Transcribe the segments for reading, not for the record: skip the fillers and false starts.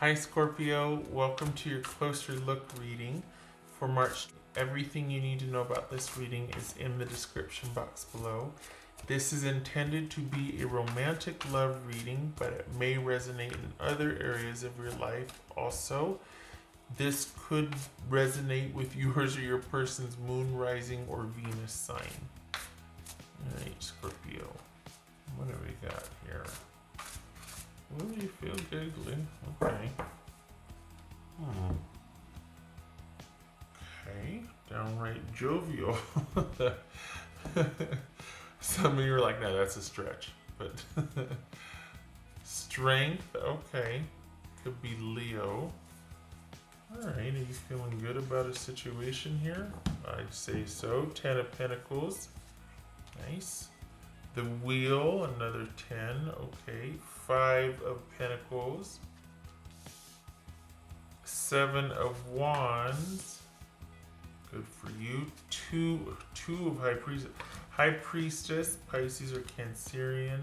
Hi Scorpio, welcome to your closer look reading for March. Everything you need to know about this reading is in the description box below. This is intended to be a romantic love reading, but it may resonate in other areas of your life also. This could resonate with yours or your person's moon, rising, or Venus sign. Alright, Scorpio. What do we got here? Oh, you feel giggly. Okay. Okay. Downright jovial. Some of you are like, no, that's a stretch. But strength, okay. Could be Leo. Alright, are you feeling good about a situation here? I'd say so. 10 of Pentacles. Nice. The Wheel, another 10. Okay. 5 of Pentacles. 7 of Wands. Good for you. Two of High Priestess, Pisces or Cancerian.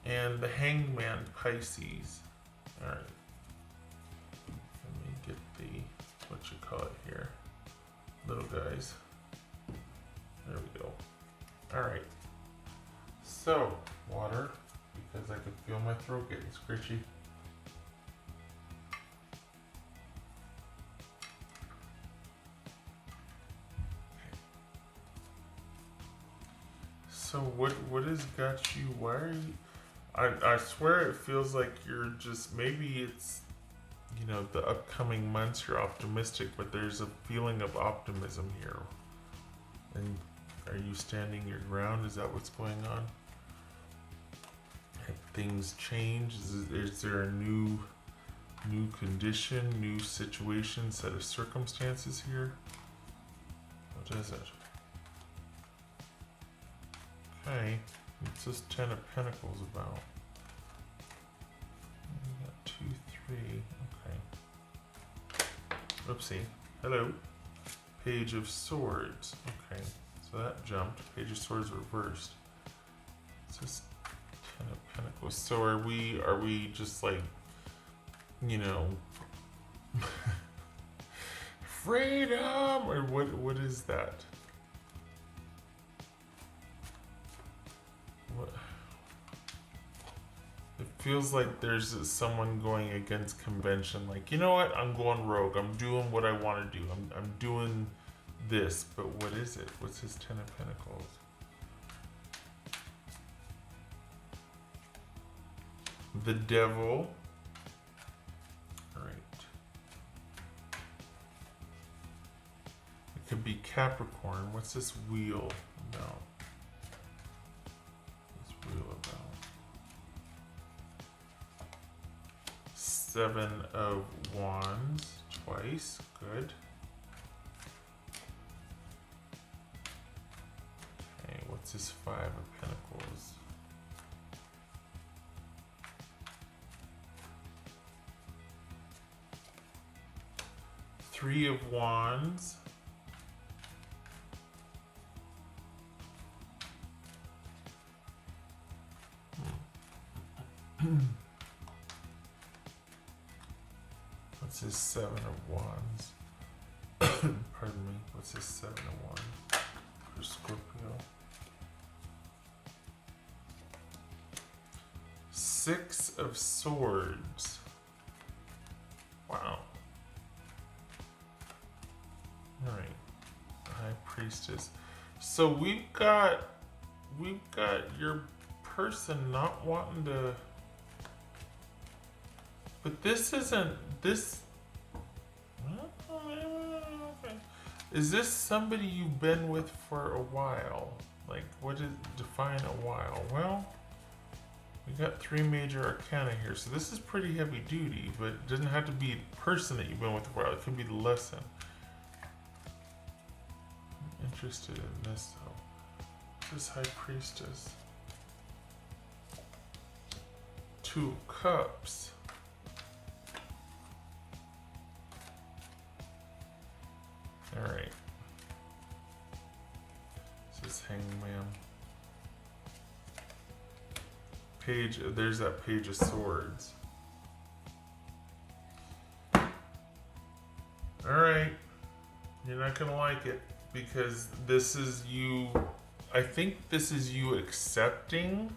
And the Hangman, Pisces. Alright. Let me get the, what you call it here. Little guys. There we go. Alright. So, water, because I could feel my throat getting scritchy. So what has got you, why are you, I swear it feels like you're just, maybe it's, you know, the upcoming months you're optimistic, but there's a feeling of optimism here. And are you standing your ground? Is that what's going on? Have things changed? Is there a new condition, new situation, set of circumstances here? What is it? Okay, what's this 10 of Pentacles about? We got 2, 3, okay. Oopsie, hello. Page of Swords, okay. So that jumped. Page of Swords reversed. It's just 10 of Pentacles. So are we just like, you know, freedom, or what is that? What? It feels like there's someone going against convention. Like, you know what? I'm going rogue. I'm doing what I want to do. I'm doing this, but what is it? What's his 10 of Pentacles? The Devil. Alright. It could be Capricorn. What's this Wheel about? This Wheel about? 7 of Wands. Twice. Good. What's this 5 of Pentacles? Three of Wands. What's this 7 of Wands? Pardon me. What's this 7 of Wands for Scorpio? 6 of Swords. Wow. Alright. High Priestess. So we've got your person not wanting to, but this isn't this. Okay. Is this somebody you've been with for a while? Like, what is, define a while? Well, we got 3 major arcana here, so this is pretty heavy duty, but it doesn't have to be the person that you've been with for a while. It could be the lesson. I'm interested in this though. This High Priestess. 2 Cups. Alright. This is Hangman. Page, there's that Page of Swords. All right. You're not going to like it because this is you. I think this is you accepting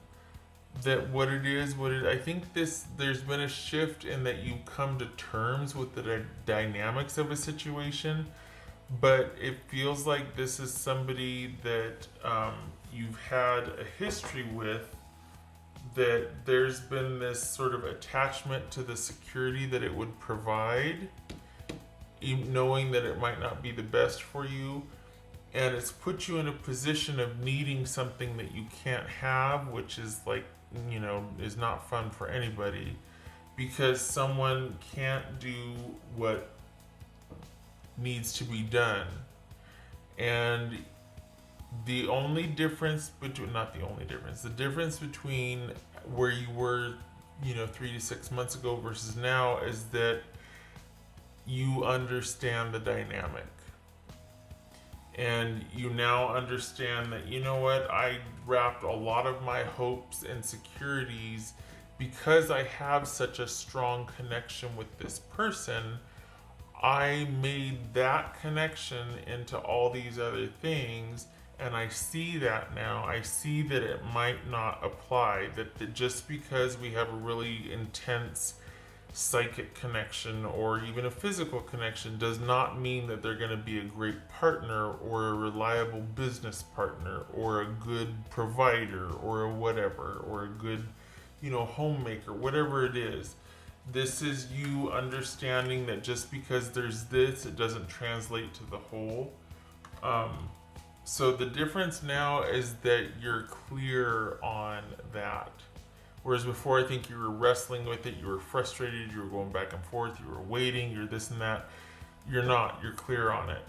that what it is, I think there's been a shift in that you come to terms with the dynamics of a situation, but it feels like this is somebody that you've had a history with, that there's been this sort of attachment to the security that it would provide, even knowing that it might not be the best for you. And it's put you in a position of needing something that you can't have, which is like, is not fun for anybody, because someone can't do what needs to be done. And the difference between where you were, 3 to 6 months ago versus now is that you understand the dynamic. And you now understand that, I wrapped a lot of my hopes and securities because I have such a strong connection with this person. I made that connection into all these other things, and I see that now. I see that it might not apply, that just because we have a really intense psychic connection or even a physical connection does not mean that they're going to be a great partner or a reliable business partner or a good provider or a whatever, or a good, homemaker, whatever it is. This is you understanding that just because there's this, it doesn't translate to the whole. So the difference now is that you're clear on that. Whereas before, I think you were wrestling with it, you were frustrated, you were going back and forth, you were waiting, you're this and that. You're not, you're clear on it.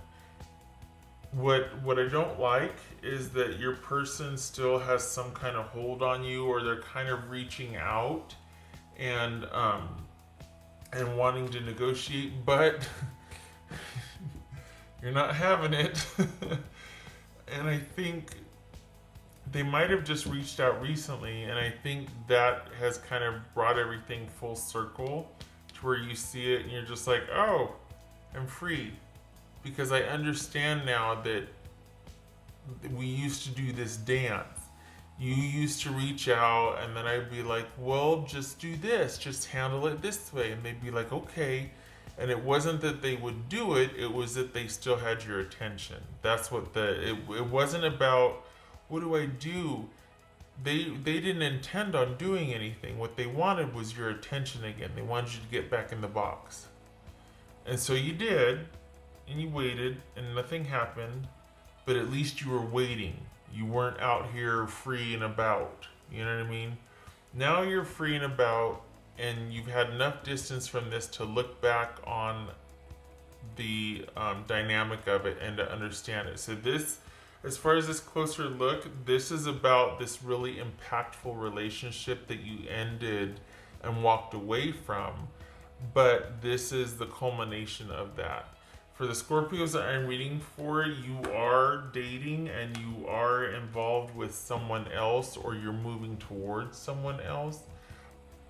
What I don't like is that your person still has some kind of hold on you, or they're kind of reaching out and wanting to negotiate, but you're not having it. And I think they might have just reached out recently, and I think that has kind of brought everything full circle to where you see it and you're just like, oh, I'm free. Because I understand now that we used to do this dance. You used to reach out, and then I'd be like, well, just do this, just handle it this way. And they'd be like, okay. And it wasn't that they would do it, it was that they still had your attention. That's what it wasn't about, what do I do? They didn't intend on doing anything. What they wanted was your attention again. They wanted you to get back in the box. And so you did, and you waited, and nothing happened, but at least you were waiting. You weren't out here free and about. You know what I mean? Now you're free and about, and you've had enough distance from this to look back on the dynamic of it and to understand it. So this, as far as this closer look, this is about this really impactful relationship that you ended and walked away from, but this is the culmination of that. For the Scorpios that I'm reading for, you are dating and you are involved with someone else, or you're moving towards someone else,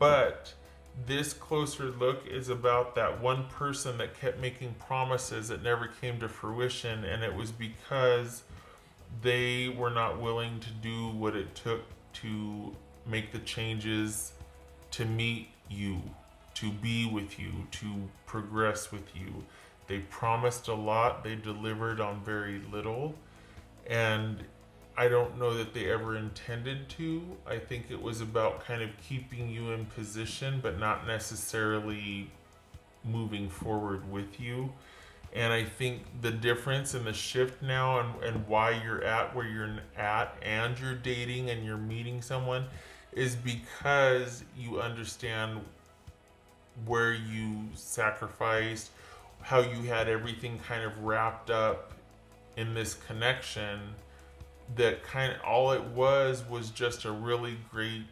but this closer look is about that one person that kept making promises that never came to fruition, and it was because they were not willing to do what it took to make the changes to meet you, to be with you, to progress with you. They promised a lot, they delivered on very little, and I don't know that they ever intended to. I think it was about kind of keeping you in position, but not necessarily moving forward with you. And I think the difference and the shift now, and why you're at where you're at, and you're dating and you're meeting someone, is because you understand where you sacrificed, how you had everything kind of wrapped up in this connection, that kind of all it was just a really great,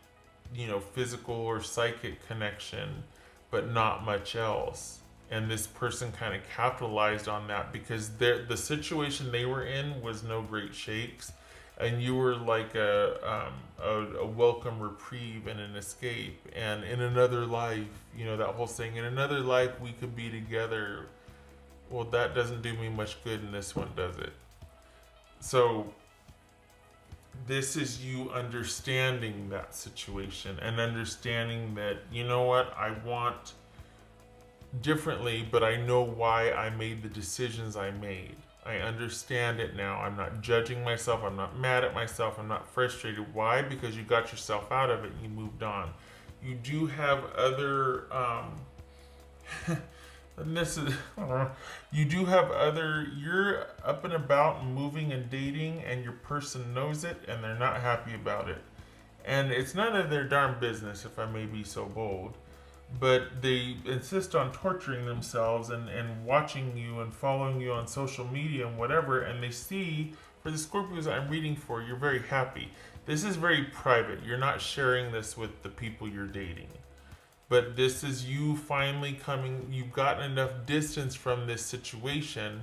physical or psychic connection, but not much else. And this person kind of capitalized on that because the situation they were in was no great shakes, and you were like a welcome reprieve and an escape. And in another life, that whole saying, in another life we could be together. Well, that doesn't do me much good in this one, does it? So this is you understanding that situation and understanding that, you know what, I want differently, but I know why I made the decisions I made. I understand it now. I'm not judging myself. I'm not mad at myself. I'm not frustrated. Why? Because you got yourself out of it and you moved on. You do have other, and this is, you do have other, you're up and about and moving and dating, and your person knows it and they're not happy about it. And it's none of their darn business, if I may be so bold. But they insist on torturing themselves and watching you and following you on social media and whatever, and they see, for the Scorpios I'm reading for, you're very happy. This is very private. You're not sharing this with the people you're dating. But this is you finally coming, you've gotten enough distance from this situation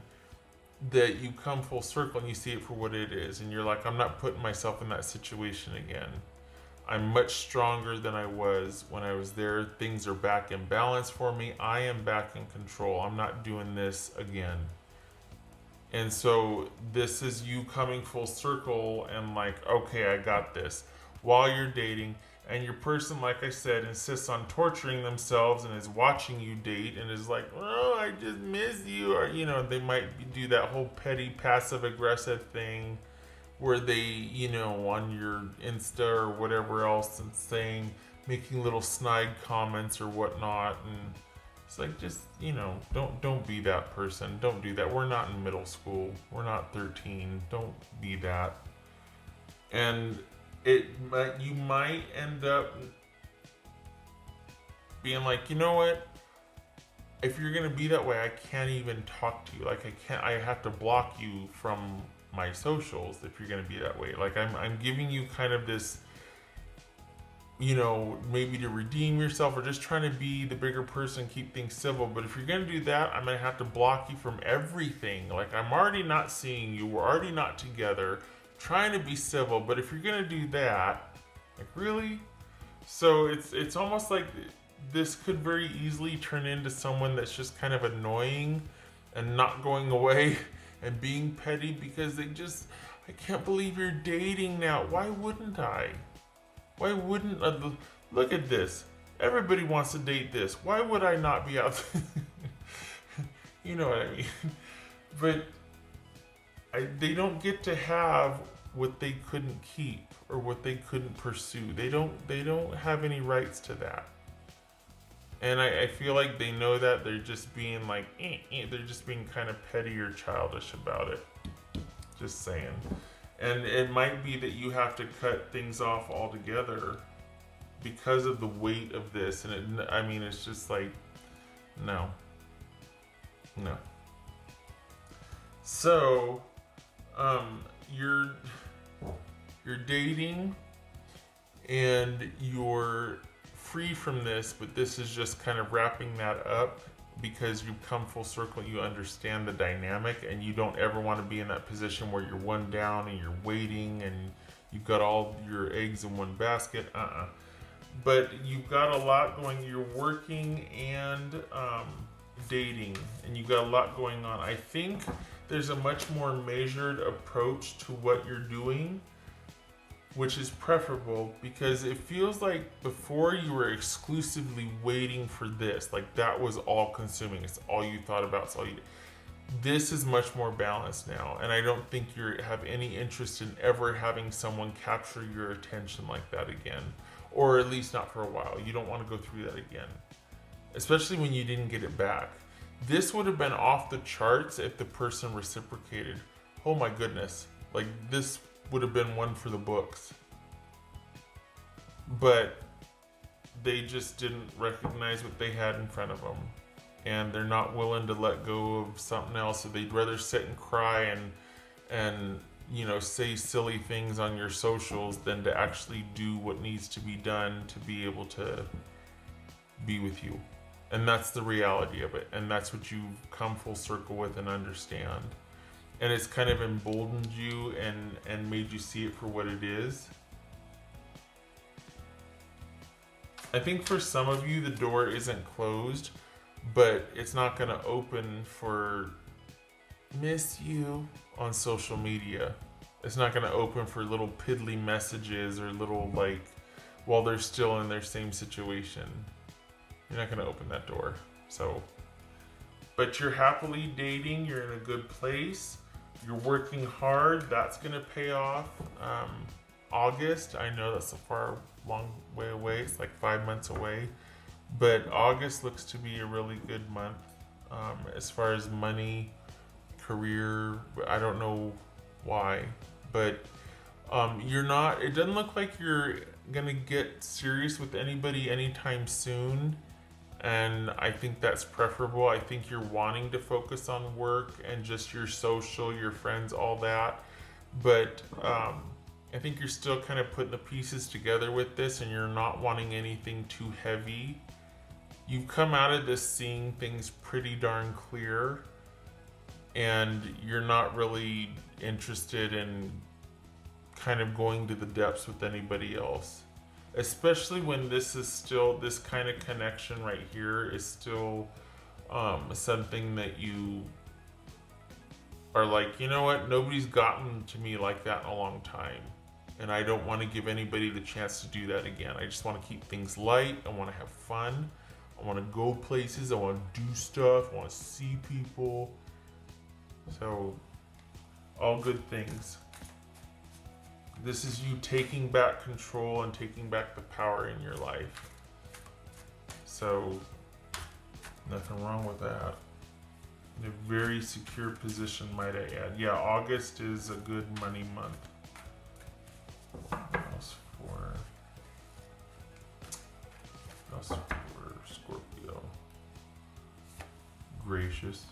that you come full circle and you see it for what it is. And you're like, I'm not putting myself in that situation again. I'm much stronger than I was when I was there. Things are back in balance for me. I am back in control. I'm not doing this again. And so this is you coming full circle and like, okay, I got this. While you're dating, and your person, like I said, insists on torturing themselves and is watching you date and is like, oh, I just miss you. Or, you know, they might do that whole petty passive aggressive thing where they, you know, on your Insta or whatever else and saying, making little snide comments or whatnot. And it's like, just, you know, don't be that person. Don't do that. We're not in middle school. We're not 13. Don't be that. And you might end up being like, you know what? If you're gonna be that way, I can't even talk to you. Like I have to block you from my socials if you're gonna be that way. Like I'm giving you kind of this, you know, maybe to redeem yourself or just trying to be the bigger person, keep things civil. But if you're gonna do that, I'm gonna have to block you from everything. Like I'm already not seeing you. We're already not together. Trying to be civil, but if you're gonna do that, like really? So it's almost like this could very easily turn into someone that's just kind of annoying and not going away and being petty because they just, I can't believe you're dating now. Why wouldn't I? Why wouldn't look at this? Everybody wants to date this. Why would I not be out there? You know what I mean? But they don't get to have what they couldn't keep or what they couldn't pursue. They don't have any rights to that. And I feel like they know that. They're just being like, they're just being kind of petty or childish about it. Just saying. And it might be that you have to cut things off altogether because of the weight of this. And it's just like, no. So, you're dating and you're free from this, but this is just kind of wrapping that up because you've come full circle. You understand the dynamic and you don't ever want to be in that position where you're one down and you're waiting and you've got all your eggs in one basket. But you've got a lot going. You're working and dating, and you've got a lot going on. I think there's a much more measured approach to what you're doing, which is preferable because it feels like before you were exclusively waiting for this, like that was all consuming. It's all you thought about. It's all you. This is much more balanced now, and I don't think you have any interest in ever having someone capture your attention like that again, or at least not for a while. You don't want to go through that again, especially when you didn't get it back. This would have been off the charts if the person reciprocated. Oh my goodness. Like this would have been one for the books. But they just didn't recognize what they had in front of them. And they're not willing to let go of something else. So they'd rather sit and cry and you know, say silly things on your socials than to actually do what needs to be done to be able to be with you. And that's the reality of it. And that's what you've come full circle with and understand. And it's kind of emboldened you and made you see it for what it is. I think for some of you, the door isn't closed, but it's not going to open for miss you on social media. It's not going to open for little piddly messages or little like while they're still in their same situation. You're not going to open that door. So, but you're happily dating. You're in a good place. You're working hard. That's going to pay off. August, I know that's a long way away. It's like 5 months away. But August looks to be a really good month as far as money, career. I don't know why, but it doesn't look like you're going to get serious with anybody anytime soon. And I think that's preferable. I think you're wanting to focus on work and just your social, your friends, all that. But I think you're still kind of putting the pieces together with this, and you're not wanting anything too heavy. You've come out of this seeing things pretty darn clear, and you're not really interested in kind of going to the depths with anybody else. Especially when this kind of connection right here is still something that you are like, you know what, nobody's gotten to me like that in a long time. And I don't want to give anybody the chance to do that again. I just want to keep things light. I want to have fun. I want to go places. I want to do stuff. I want to see people. So, all good things. This is you taking back control and taking back the power in your life. So, nothing wrong with that. In a very secure position, might I add. Yeah, August is a good money month. What else for Scorpio? Gracious.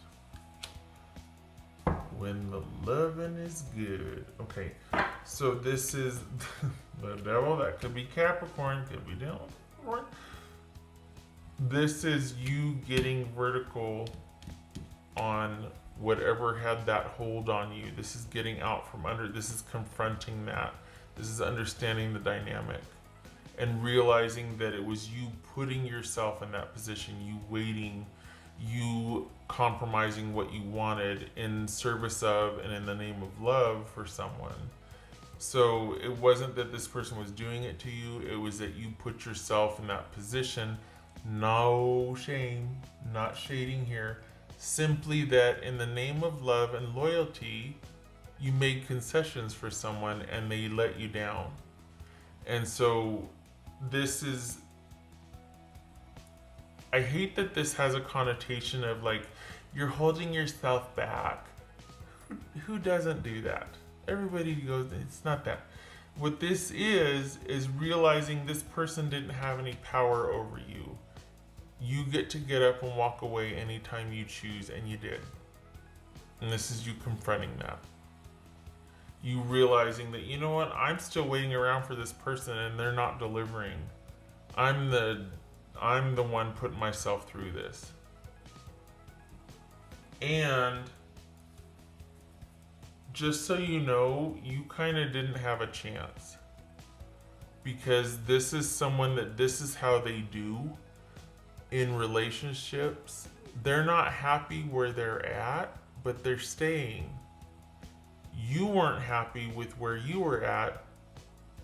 When the loving is good. Okay, so this is the devil. That could be Capricorn, could be devil. This is you getting vertical on whatever had that hold on you. This is getting out from under. This is confronting that. This is understanding the dynamic and realizing that it was you putting yourself in that position, you waiting, you compromising what you wanted in service of and in the name of love for someone. So it wasn't that this person was doing it to you, it was that you put yourself in that position. No shame, not shading here. Simply that in the name of love and loyalty, you made concessions for someone and they let you down. And so this is, I hate that this has a connotation of like, you're holding yourself back. Who doesn't do that? Everybody goes, it's not that. What this is realizing this person didn't have any power over you. You get to get up and walk away anytime you choose, and you did. And this is you confronting that. You realizing that, you know what, I'm still waiting around for this person and they're not delivering. I'm the one putting myself through this. And just so you know, you kind of didn't have a chance. Because this is someone that this is how they do in relationships. They're not happy where they're at, but they're staying. You weren't happy with where you were at,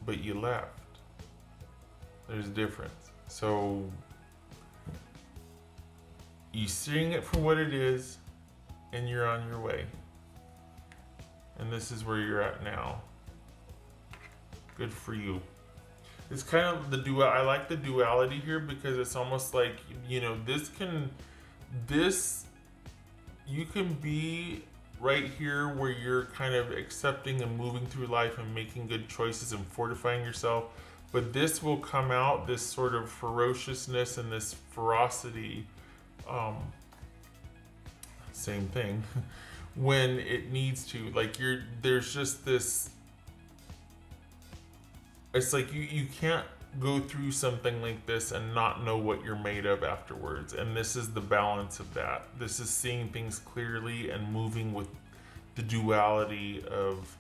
but you left. There's a difference. So you're seeing it for what it is, and you're on your way. And this is where you're at now. Good for you. It's kind of the dual. I like the duality here because it's almost like, you know, you can be right here where you're kind of accepting and moving through life and making good choices and fortifying yourself. But this will come out, this sort of ferociousness and this ferocity, same thing, when it needs to. Like there's just this, it's like you can't go through something like this and not know what you're made of afterwards. And this is the balance of that. This is seeing things clearly and moving with the duality of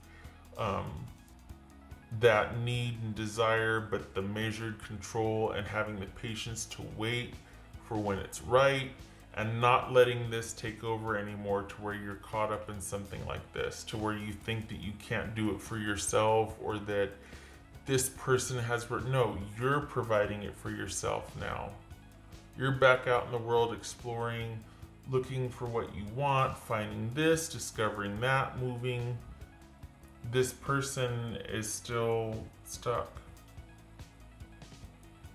that need and desire, but the measured control and having the patience to wait for when it's right, and not letting this take over anymore to where you're caught up in something like this, to where you think that you can't do it for yourself, or that this person has, no, you're providing it for yourself now. You're back out in the world exploring, looking for what you want, finding this, discovering that, moving. This person is still stuck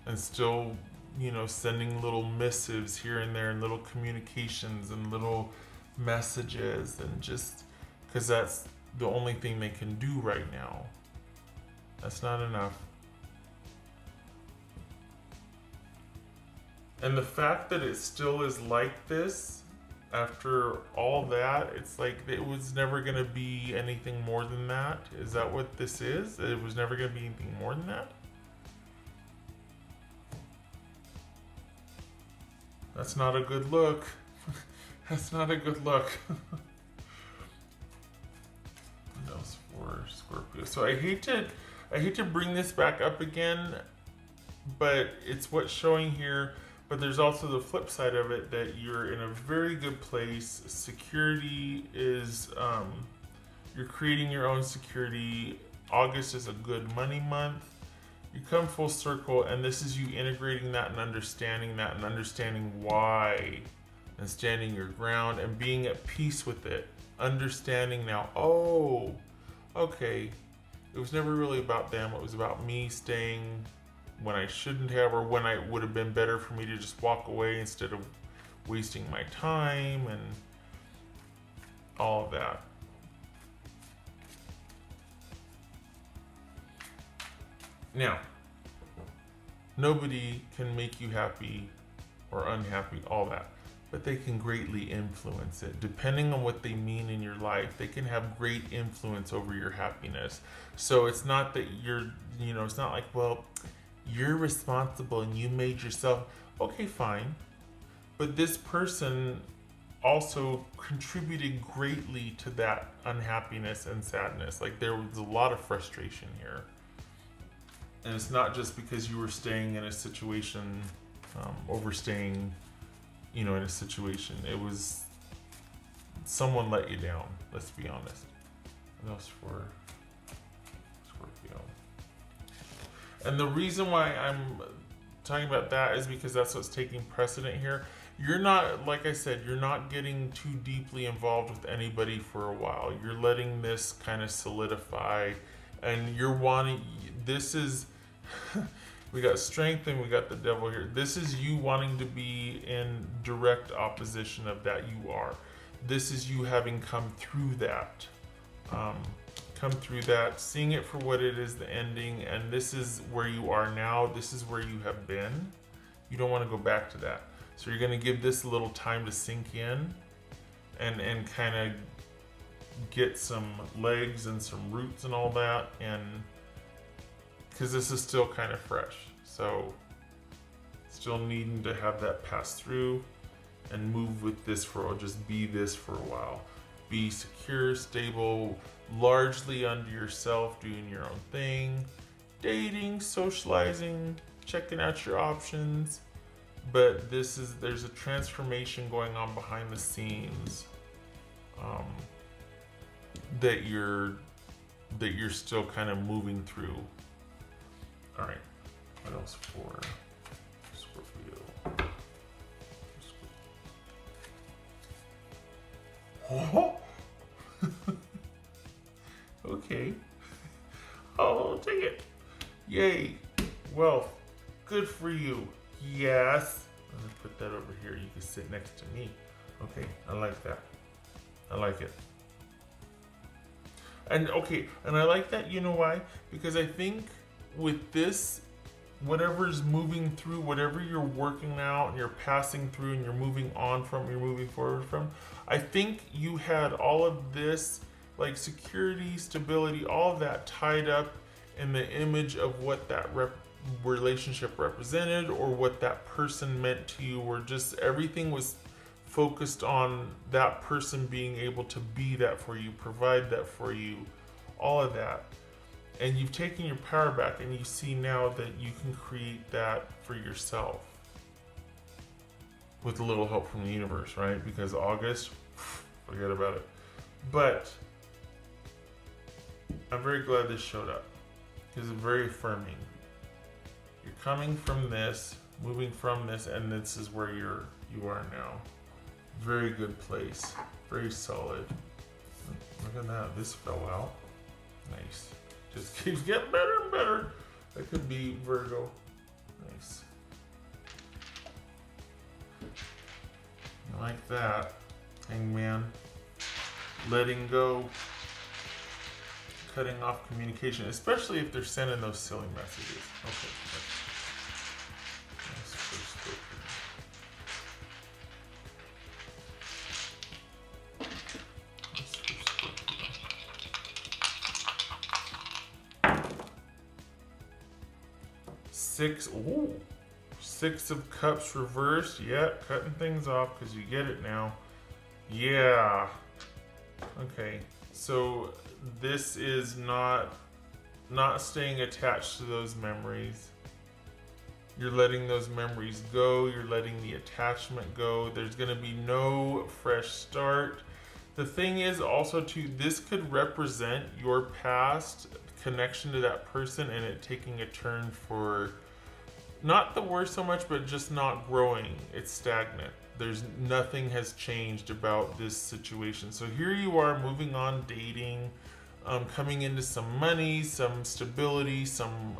and still, you know, sending little missives here and there and little communications and little messages, and just because that's the only thing they can do right now. That's not enough. And the fact that it still is like this after all that, it's like it was never going to be anything more than that. Is that what this is? It was never going to be anything more than that? That's not a good look. That's not a good look. What else for Scorpio? So I hate to bring this back up again, but it's what's showing here. But there's also the flip side of it, that you're in a very good place. Security is, you're creating your own security. August is a good money month. You come full circle, and this is you integrating that and understanding why, and standing your ground and being at peace with it. Understanding now, oh, okay, it was never really about them. It was about me staying when I shouldn't have, or when I would have been better for me to just walk away instead of wasting my time and all of that. Now, nobody can make you happy or unhappy, all that, but they can greatly influence it. Depending on what they mean in your life, they can have great influence over your happiness. So it's not that you're, you know, it's not like, well, you're responsible and you made yourself. Okay, fine. But this person also contributed greatly to that unhappiness and sadness. Like, there was a lot of frustration here. And it's not just because you were staying in a situation, overstaying, you know, in a situation. It was someone let you down, let's be honest. What else for Scorpio? And the reason why I'm talking about that is because that's what's taking precedent here. You're not, like I said, you're not getting too deeply involved with anybody for a while. You're letting this kind of solidify, and you're wanting, this is, we got strength and we got the devil here. This is you wanting to be in direct opposition of that. You are. This is you having come through that. Seeing it for what it is, the ending, and this is where you are now. This is where you have been. You don't want to go back to that. So you're going to give this a little time to sink in and kind of get some legs and some roots and all that, and because this is still kind of fresh. So still needing to have that pass through and move with this for, or just be this for a while. Be secure, stable, largely under yourself, doing your own thing, dating, socializing, checking out your options. But there's a transformation going on behind the scenes, that you're still kind of moving through. All right, what else for Scorpio? Oh. Okay. Oh, take it. Yay. Wealth. Good for you. Yes. I'm gonna put that over here. You can sit next to me. Okay, I like that. I like it. And okay, and I like that, you know why? Because I think with this, whatever's moving through, whatever you're working out and you're passing through and you're moving on from, you're moving forward from, I think you had all of this, like security, stability, all of that tied up in the image of what that relationship represented, or what that person meant to you, or just everything was focused on that person being able to be that for you, provide that for you, all of that. And you've taken your power back, and you see now that you can create that for yourself. with a little help from the universe, right? Because August, forget about it. But I'm very glad this showed up because it's very affirming. You're coming from this, moving from this, and this is where you are now. Very good place, very solid. Look at that, this fell out. Nice. Just keeps getting better and better. That could be Virgo. Nice. I like that. Hangman. Letting go. Cutting off communication, especially if they're sending those silly messages. Okay. Nice first Scorpio. Nice first Scorpio. Six of Cups reversed. Yeah, cutting things off because you get it now. Yeah. Okay. So this is not staying attached to those memories. You're letting those memories go. You're letting the attachment go. There's going to be no fresh start. The thing is also too, this could represent your past connection to that person and it taking a turn for not the worse so much, but just not growing. It's stagnant. Nothing has changed about this situation. So here you are moving on, dating, coming into some money, some stability, some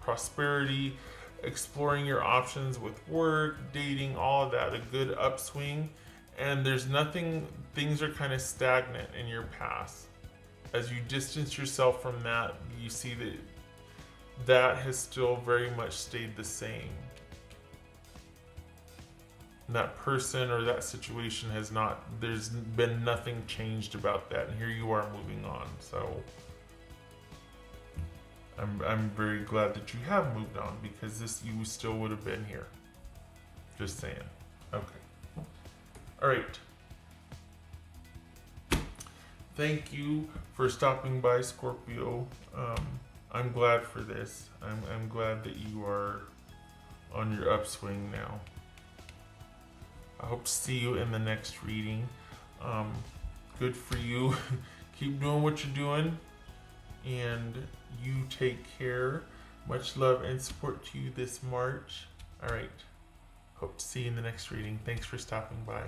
prosperity, exploring your options with work, dating, all of that, a good upswing. And there's nothing, things are kind of stagnant in your past. As you distance yourself from that, you see that has still very much stayed the same. That person or that situation has not, there's been nothing changed about that, and here you are moving on. So I'm very glad that you have moved on, because you still would have been here. Just saying. Okay. All right. Thank you for stopping by, Scorpio. I'm glad for this. I'm glad that you are on your upswing now. I hope to see you in the next reading. Good for you. Keep doing what you're doing. And you take care. Much love and support to you this March. All right. Hope to see you in the next reading. Thanks for stopping by.